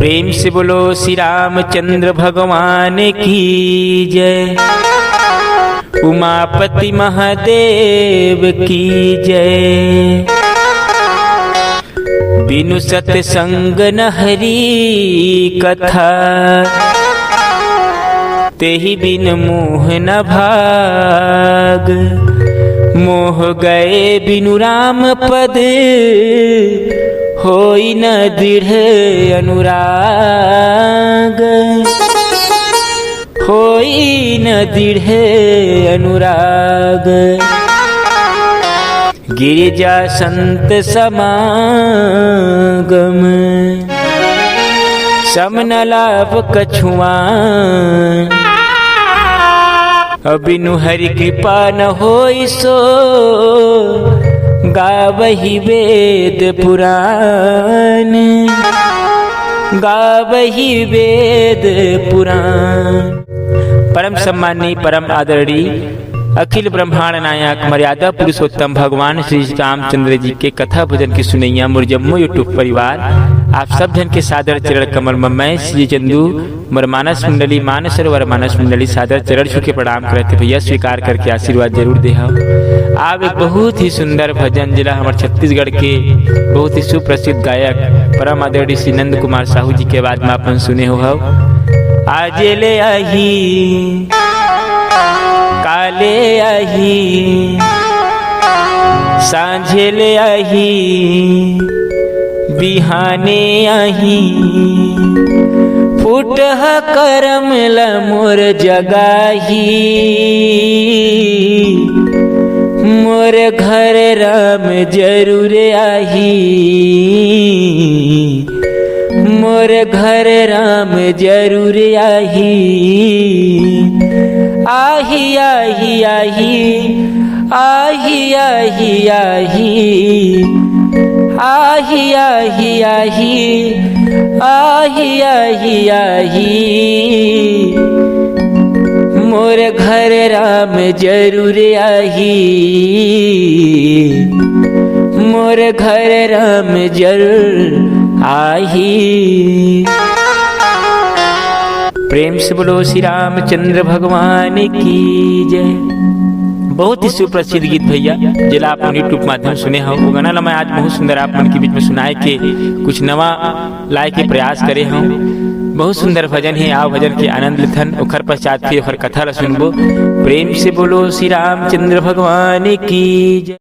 प्रेम से बोलो श्री रामचंद्र भगवान की जय। उमापति महादेव की जय। बिनु सत्संग न हरि कथा, तेहि बिन मोह न भाग। मोह गए बिनु राम पद, होई न दृढ़ अनुराग। होई न दृढ़ अनुराग। गिरिजा संत समागम, सम न लाभ कछुआन। बिनु हरि कृपा न होई सो, गावहि वेद पुराण। गावहि वेद पुराण। परम सम्मानी परम आदरणीय अखिल ब्रह्मांड नायक मर्यादा पुरुषोत्तम भगवान श्री रामचंद्र जी के कथा भजन की सुनैया मोर जम्मू यूट्यूब परिवार, आप सब जन के सादर चरण कमल में श्री चंदू मोर मानस मंडली मानसर वर मानस मंडली सादर चरण छू के प्रणाम करते भैया, स्वीकार करके आशीर्वाद जरूर दे। आप एक बहुत ही सुंदर भजन जिला हमारे छत्तीसगढ़ के बहुत ही सुप्रसिद्ध गायक परम आदरणीय श्री नंद कुमार साहू जी के बाद में अपन सुने हो। आज ले आई काले आही, सांझे ले आही, बिहाने आही। फूटह करम ल मोर जगाही, मोर घर राम जरूर आही। मोर घर राम जरूर आही। आही आही आही आही आही आही आही आही आही आही आही। मोर घर राम जरूर आही। मोर घर राम जरूर आही। प्रेम से बोलो श्री रामचंद्र भगवान की जय। बहुत ही सुप्रसिद्ध गीत भैया जिला आप यूट्यूब माध्यम सुने हो। वो गाना ला मैं आज बहुत सुंदर आप मन के बीच में सुनाए के कुछ नवा लाए के प्रयास करे हूँ। बहुत सुंदर भजन है, आओ भजन के आनंद लेथन। ओखर पश्चात फिर ओखर कथा ला सुनबो। प्रेम से बोलो श्री रामचंद्र भगवान की जय।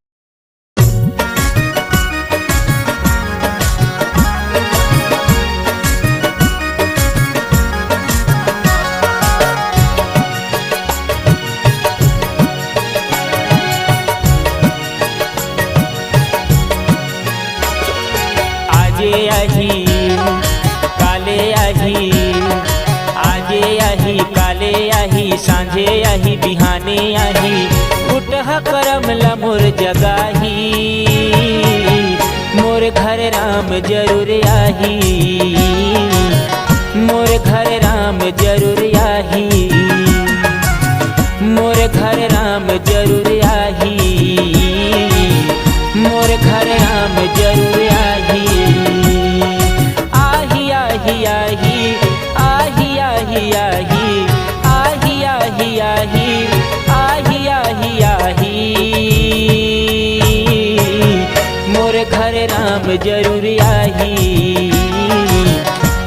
आजे आही काले आही, आजे आही काले आही, सांझे आही बिहाने आही। उठह करम ला मोर जगाही, मोर घर राम जरूर आही। मोर घर राम जरूर आही। मोर घर राम जरूर आही। मोर घर राम जरूर आही। आही आही आही आही आही आही आही आही आही आही। मोर घर राम जरूर आही।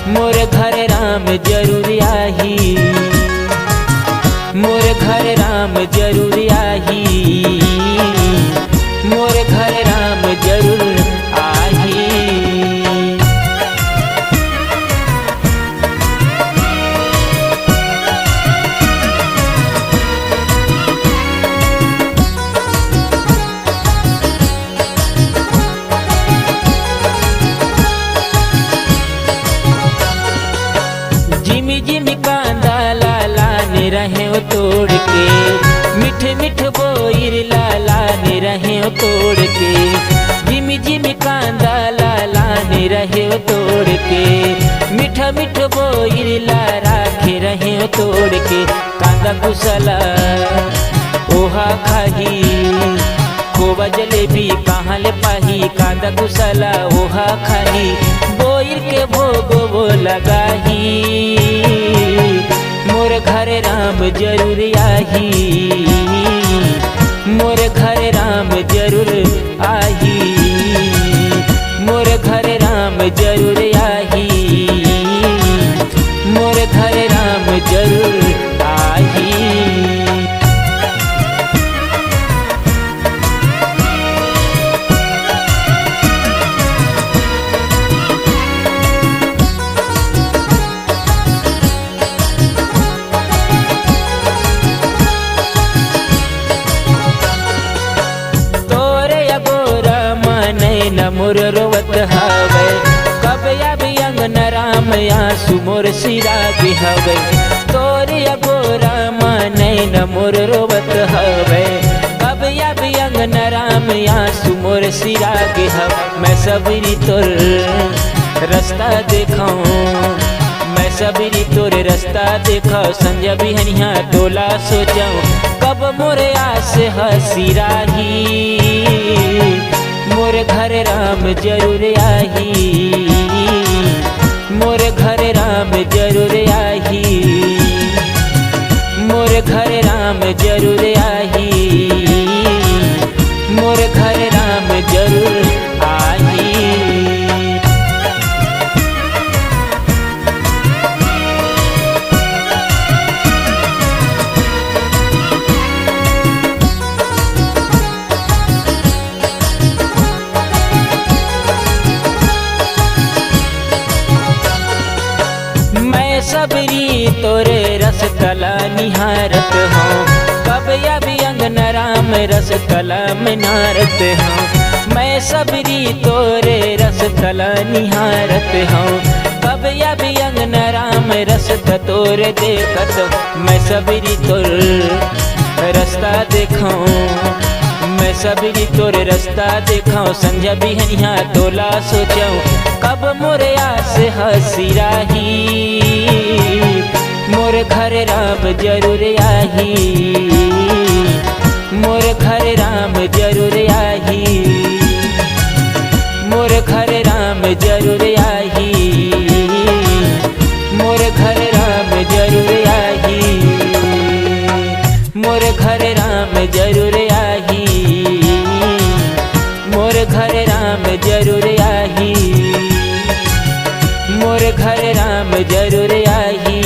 मोर घर राम जरूर आही। मोर घर राम जरूर आही। मोर घर राम जरूर आही। जिमी जिमी कांदा लाला ने रहे ओ तोड़ के, मिठ मिठ बोइर लाला ने रहे ओ तोड़ के। जिमी जिमी कांदा लाला ने रहे ओ तोड़ के, मिठ मिठ बोइर ला राखे रहे ओ तोड़ के। कांदा कुसला ओहा खाही, खोवा जलेबी कहाँ ले पाही। कांदा कुसला ओहा खाही, बोइर के भोगो वो लगाही, मोर घर राम जरूर आही, मोर घर राम जरूर आही, मोर घर राम जरूर आही, मोर घर राम जरूर आही। मोर रोवत हवे कब अब अंगन राम आंसू मोर सिरा बिहवे, तोरे अगोरा नैन मोर रोवत हवे कब अब अंगन राम आंसू मोर सिरा बिहवे। मैं सबरी तोर रास्ता देखाऊं, मैं सबरी तोर रास्ता देखाऊं, संजय बिहनिया टोला सोचाऊं कब मोर आस हसीराही, मोर घर राम जरूर आही, मोर घर राम जरूर आही, मोर घर राम जरूर आही, मोर घर राम जरूर आही। सबरी तोरे रस कला निहारत हूँ, कब अब अंगन राम रस कला में नारत हूँ। मैं सबरी तोरे रस कला निहारत हूँ, कब अब अंगन राम रस तोरे देखत। मैं सबरी तोर रास्ता देखाऊं, मैं सबरी तोर रास्ता देखाऊं, संजय बिहनिया टोला सोचाऊं कब मोर आस हसीराही, मोर घर राम जरूर आही, मोर घर राम जरूर आही, मोर घर राम जरूर आही, मोर घर राम जरूर आही, मोर घर राम जरूर आही, मोर घर राम जरूर आही, मोर घर राम जरूर आही,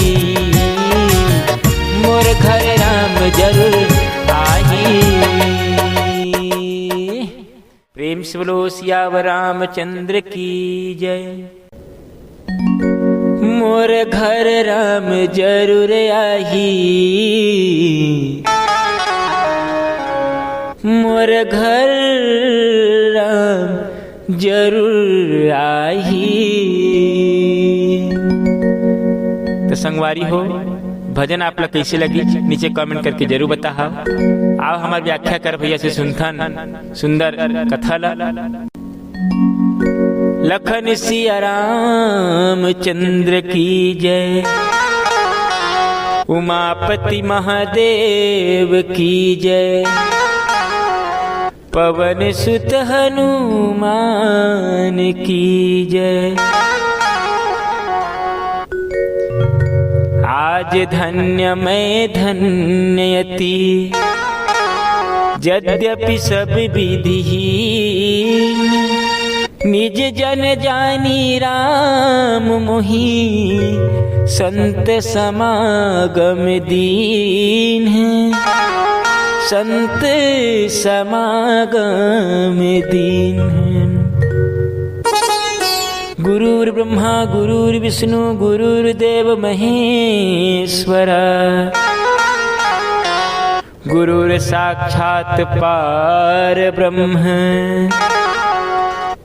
मोर घर राम जरूर आही। प्रेम से बोलो सियावर रामचंद्र की जय। मोर घर राम जरूर आही, मोर घर राम जरूर आही। तो संगवारी हो भजन आप लोग कैसे लगी नीचे कमेंट करके जरूर बता। आओ हमारी व्याख्या कर भैया से सुनथन सुंदर कथा ला। लखन सिया रामचंद्र की जय, उमापति महादेव की जय, पवन सुत हनुमान की जय। आज धन्य मैं धन्यति, यद्यपि सब विधिहीन, निज जन जानी राम मोहि, संत समागम दीन है, संत समागम दीन है। गुरुर् ब्रह्मा गुरुर्विष्णु गुरुर्देव महेश्वरा, गुरुर् साक्षात् परब्रह्म,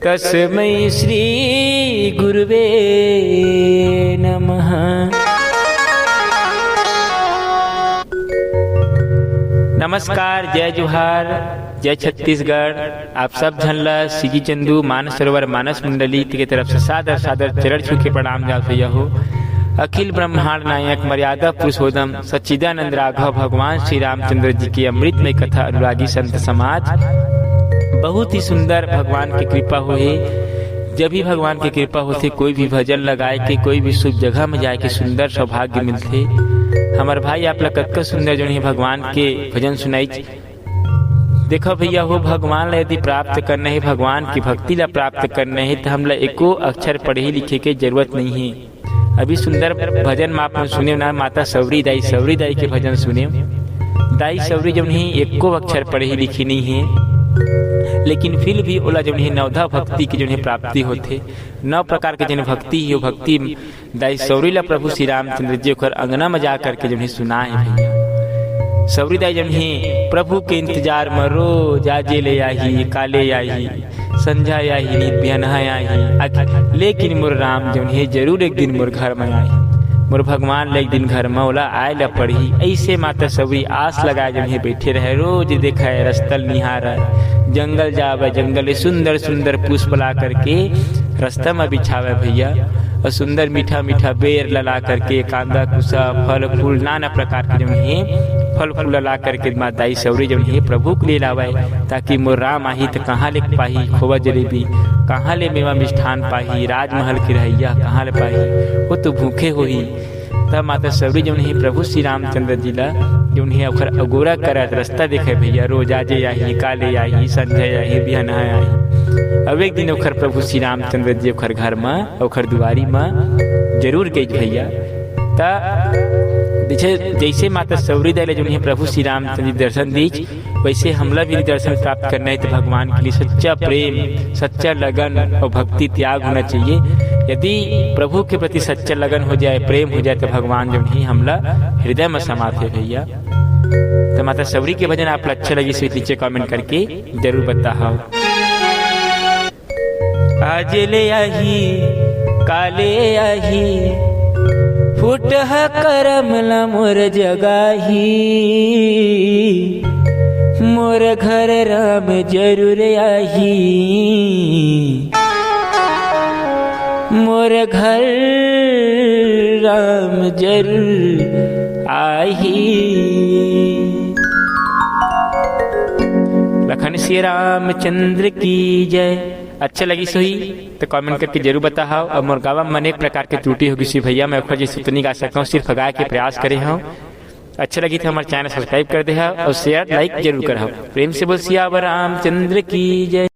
तस्मै श्री गुरुवे नमः। नमस्कार, जय जोहार, जय छत्तीसगढ़। आप सब झनला सीजी चंदू मानस सरोवर मानस मंडली की तरफ से सादर सादर चरण छू के प्रणाम जात भैया हो। अखिल ब्रह्मांड नायक मर्यादा पुरुषोत्तम सच्चिदानंद राघव भगवान श्री रामचंद्र जी की अमृतमय कथा अनुरागी संत समाज बहुत ही सुंदर भगवान की कृपा हुई जब भी भगवान की कृपा होती कोई भी भजन लगाए के कोई भी शुभ जगह में जाए के सुंदर सौभाग्य मिलते। हमार भाई आप लोग कतका सुंदर जो भगवान के भजन सुनाई। देखो भैया हो भगवान ला यदि प्राप्त करना है, भगवान की भक्ति ला प्राप्त करना है तो हम ला एको अक्षर पढ़े लिखे के जरूरत नहीं है। अभी सुंदर भजन में आप सुने ना, माता सवरी दाई के भजन सुने। दाई सवरी जब नहीं एको अक्षर पढ़े लिखी नहीं है, लेकिन फिर भी ओला जब नवधा भक्ति की जो प्राप्ति होते। 9 प्रकार के जो भक्ति है, भक्ति दाई सौरी ला प्रभु श्री रामचंद्र जी ओकर अंगना में जा करके जब सुना है भैया। सौरी दाई जब प्रभु के इंतजार में रोज आजे ले आई, काले आई, संझा आई, नीत बिहनहा आई, लेकिन मोर राम जब जरूर एक दिन मोर घर में आई। मोर भगवान एक दिन घर में ओला आए ला पढ़ी। ऐसे माता सभी आस लगाए जब बैठे रहे, रोज देखा है रस्तल निहारा, जंगल जावे, जंगल सुंदर सुंदर पुष्प ला करके रास्ता में बिछावे भैया, और सुंदर मीठा मीठा बेर लला करके कांदा कुसा फल फूल नाना प्रकार के जो फल फूल ला करके माताई सौरी जब प्रभु के लिए लावे, ताकि मोर राम आही तो कहाँ ले पाही खोवा जलेबी, कहाँ ले मेवा मिष्ठान पाही, राजमहल की रहैया कहाँ ले पाही, वो तो भूखे हो ही। तब माता सौरी जब प्रभु श्री रामचंद्र जी ला जो ओखर अगोरा करत रास्ता देखे भैया, रोज आजे आई, काले आई, संजय आई, बिहनहा आई। अब एक दिन ओखर प्रभु श्री रामचंद्र जी ओखर घर में ओखर दुआरी में जरूर गई भैया। जैसे माता सौरी दाई जो प्रभु श्री रामचंद्र जी दर्शन दी, वैसे हमला भी दर्शन प्राप्त करना है तो भगवान के लिए सच्चा प्रेम, सच्चा लगन और भक्ति त्याग होना चाहिए। यदि प्रभु के प्रति सच्चा लगन हो जाए, प्रेम हो जाए, तो भगवान जो हमला हृदय में समाते भैया। तो माता सौरी के भजन आप अच्छा लगी तो नीचे कमेंट करके जरूर बताओ। आज ले आई, काले आई, फुट करम ला मोर जगाही, मोर घर राम जरूर आही, मोर घर राम जरूर आही। लखन श्री रामचंद्र की जय। अच्छा लगी सोही तो कमेंट करके जरूर बताओ। और मोर गावा में अनेक प्रकार की त्रुटि होगी सी भैया, मैं ओखर जैसे उतनी गा सकता हूँ, सिर्फ गाय के प्रयास करे हूँ। अच्छा लगी तो हमारे चैनल सब्सक्राइब कर दे और शेयर लाइक जरूर कर। प्रेम से बोल सियावर रामचंद्र की जय।